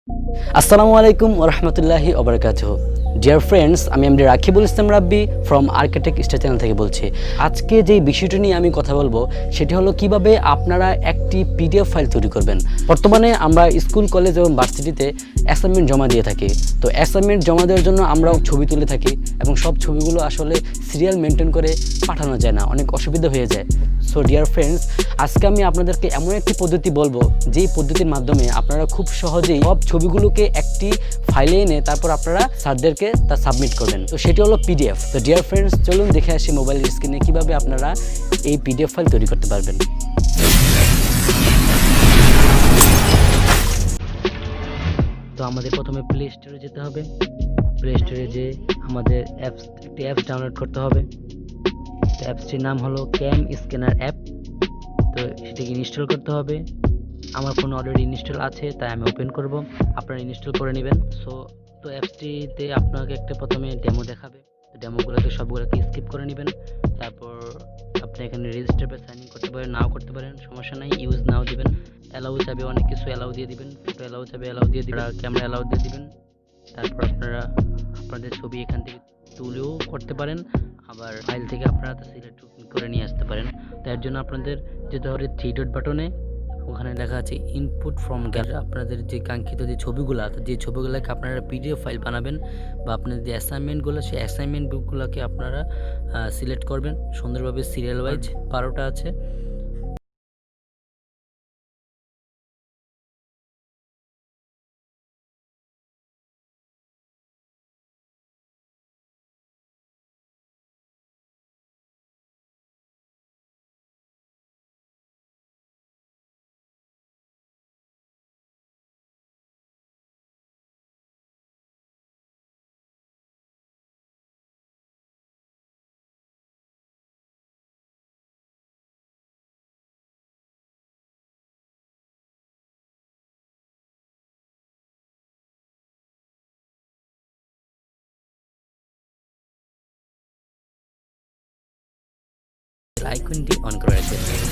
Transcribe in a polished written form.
Assalamualaikum warahmatullahi wabarakatuh. Dear friends, আমি MD Rakibul Islam Rabbi from architect star channel থেকে বলছি। আজকে যে বিষয়টি নিয়ে আমি কথা বলবো সেটি হলো কিভাবে আপনারা একটি পিডিএফ ফাইল তৈরি করবেন। বর্তমানে আমরা স্কুল, কলেজ এবং ভার্সিটিতে অ্যাসাইনমেন্ট জমা দিয়ে থাকি। তো অ্যাসাইনমেন্ট জমা দেওয়ার জন্য আমরা ছবি তুলে থাকি এবং সব ছবিগুলো আসলে সিরিয়াল মেনটেন করে পাঠানো যায় না, অনেক অসুবিধা হয়ে যায়। সো ডিয়ার ফ্রেন্ডস, আজকে আমি আপনাদেরকে এমন একটি পদ্ধতি বলবো যেই পদ্ধতির মাধ্যমে আপনারা খুব সহজেই সব ছবিগুলোকে একটি ফাইলে এনে তারপর আপনারা স্যারদেরকে তা সাবমিট করবেন। তো সেটি হলো পিডিএফ। তো ডিয়ার ফ্রেন্ডস, চলুন দেখে আসি মোবাইলের স্ক্রিনে কিভাবে আপনারা এই পিডিএফ ফাইল তৈরি করতে পারবেন। তো আমাদের প্রথমে প্লে স্টোরে যেতে হবে। প্লে স্টোরে যে আমাদের একটি অ্যাপস ডাউনলোড করতে হবে। তো অ্যাপসটির নাম হলো ক্যাম স্ক্যানার অ্যাপ। তো সেটাকে ইনস্টল করতে হবে। আমার ফোনে অলরেডি ইনস্টল আছে, তাই আমি ওপেন করব। আপনারা ইনস্টল করে নেবেন। তো অ্যাপসটিতে আপনাকে একটা প্রথমে ডেমো দেখাবে। তো ডেমোগুলোকে সবগুলোকে স্কিপ করে নেবেন। তারপর আপনি এখানে রেজিস্টার বা সাইন ইন করতে পারেন, নাও করতে পারেন, সমস্যা নাই। ইউজ নাও দিবেন। অ্যালাউ চাবে অনেক কিছু অ্যালাউ দিয়ে দিবেন। ফটো অ্যালাউ চাবে অ্যালাউ দিয়ে দিবেন। ক্যামেরা অ্যালাউ দিয়ে দিবেন। তারপর আপনারা আপনাদের ছবি এখান থেকে তুলেও করতে পারেন, আবার ফাইল থেকে আপনারা সিলেক্ট করে নিয়ে আসতে পারেন। তার জন্য আপনাদের যেতে হবে থ্রি ডট বাটনে। ওখানে লেখা আছে ইনপুট ফ্রম গ্যালারি। আপনাদের যে কাঙ্ক্ষিত যে ছবিগুলো আছে, যে ছবিগুলোকে আপনারা পিডিএফ ফাইল বানাবেন বা আপনাদের যে অ্যাসাইনমেন্টগুলো, সেই অ্যাসাইনমেন্টগুলোকে আপনারা সিলেক্ট করবেন সুন্দরভাবে সিরিয়াল ওয়াইজ। 12টা আছে। আইকনটি অন করে রাখবেন।